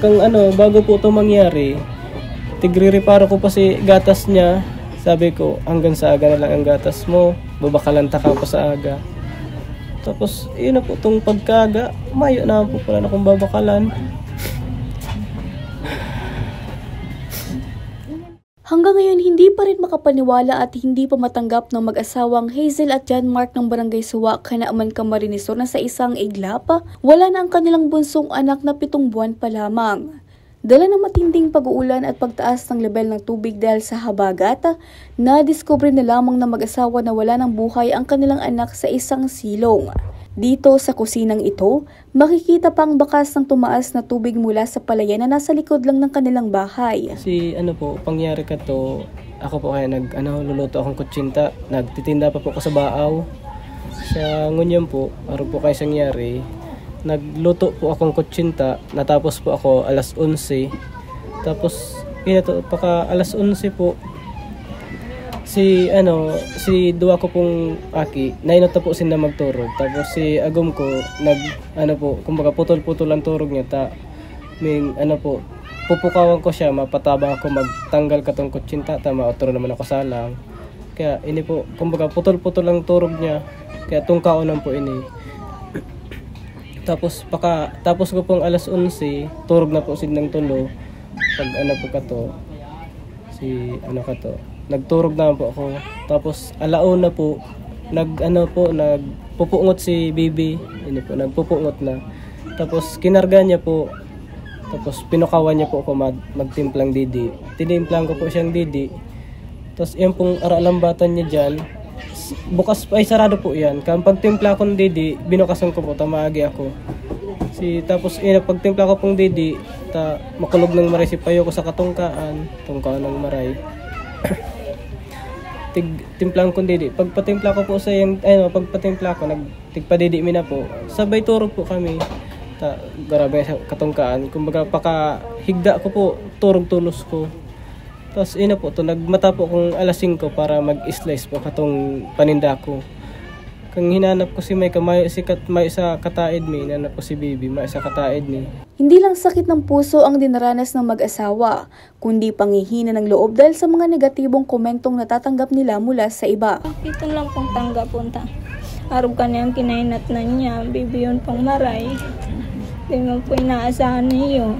Kung bago po ito mangyari, tigre-reparo ko pa si gatas niya. Sabi ko, hanggang sa aga na lang ang gatas mo, babakalanta ka pa sa aga. Tapos, yun na po itong pagkaga, mayo na po pala na kung babakalan. Hanggang ngayon, hindi pa rin makapaniwala at hindi pa matanggap ng mag-asawang Hazel at John Mark ng Barangay Suwa, Kanaaman, Camarines Sur na sa isang iglap, wala na ang kanilang bunsong anak na 7 buwan pa lamang. Dala ng matinding pag-uulan at pagtaas ng level ng tubig dahil sa habagat, nadiskubre na lamang ng mag-asawa na wala ng buhay ang kanilang anak sa isang silong. Dito sa kusinang ito, makikita pa ang bakas ng tumaas na tubig mula sa palayan na nasa likod lang ng kanilang bahay. Pangyari ka to, ako po kaya luluto akong kutsinta, nagtitinda pa po ko sa baaw. Sa ngunyan po, araw po kayo sangyari, nagluto po akong kutsinta, natapos po ako alas 11. Tapos, paka alas 11 po, si duwa ko pong aki, nainot na po sila magturog. Tapos si agom ko, kumbaga putol-putol ang turog niya. Pupukawan ko siya, mapatabang ako magtanggal katong kutsinta, mautro naman ako salang. Kaya kumbaga putol-putol ang turog niya, kaya tungkaonan po ini. Tapos tapos ko pong alas 11, turog na po sila ng tulo. Pag nagturog na po ako. Tapos alauna po, nagpupungot si Bibi. Nagpupungot na. Tapos kinarga niya po. Tapos pinukawan niya po ako magtimplang didi. Tinimplang ko po siyang didi. Tapos yan pong aralambatan niya dyan. Bukas ay sarado po yan. Kaya pagtimpla ko ng didi, binukasan ko po, tamagi ako. Tapos pagtimpla ko pong didi, makulog ng maray si payo ko sa tungkaan ng maray. Timplang ko didi. Pagpatimpla ko po pagpatimpla ko, tigpadidi mi na po. Sabay turog po kami. Grabe sa katungkaan. Kumbaga higda ko po, turog tulos ko. Tapos nagmata po kung alas 5 para mag-slice po katong paninda ko. Kung hinanap ko si Mike, may sa kataid mi, hinanap ko si Bibi, may sa kataid mi. Hindi lang sakit ng puso ang dinaranas ng mag-asawa, kundi panghihina ng loob dahil sa mga negatibong komentong natatanggap nila mula sa iba. Ito lang pong tanggap punta. Arog ka niyang kinainat na niya, Bibi yun pang maray. Hindi mo po inaasahan niyo.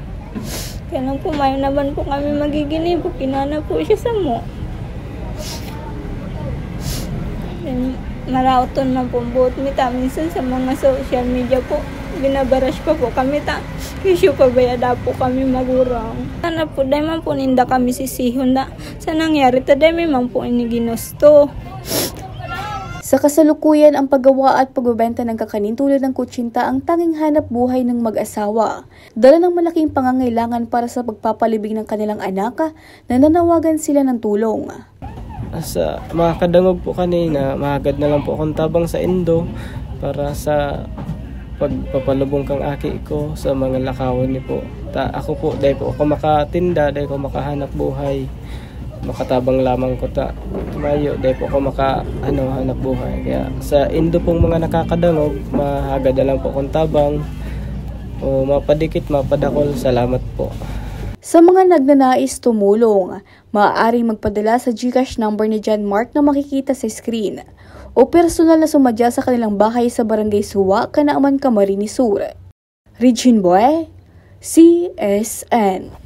Kaya lang po, mayo naman po kami magiginip. Kinana po siya sa mo. Marauton na po buot mita. Minsan sa mga social media po, binabarash pa po kami ta. Kisyo pa bayada po kami magurang. Sana po, dahil man po ninda kami sisihon na. Sa nangyari, taday may man po iniginusto. Sa kasalukuyan, ang paggawa at pagbebenta ng kakanin tulad ng kutsinta ang tanging hanap buhay ng mag-asawa. Dala ng malaking pangangailangan para sa pagpapalibing ng kanilang anak na nanawagan sila ng tulong. Sa mga kadangog po kanina, mahagad na lang po akong tabang sa Indo para sa pagpapalubong kang aki ko sa mga lakawan ni po. Ako po, dahil po ako makatinda, dahil ko makahanap buhay. Makatabang lamang ko mayo, dahil po ako hanap buhay. Kaya sa Indo pong mga nakakadangog, mahagad na lang po akong tabang o mapadikit, mapadakol. Salamat po. Sa mga nagnanais tumulong, maaaring magpadala sa GCash number ni John Mark na makikita sa screen o personal na sumadya sa kanilang bahay sa Barangay Suwa, Kanaaman, Camarines Sur. Regine Boy, CSN.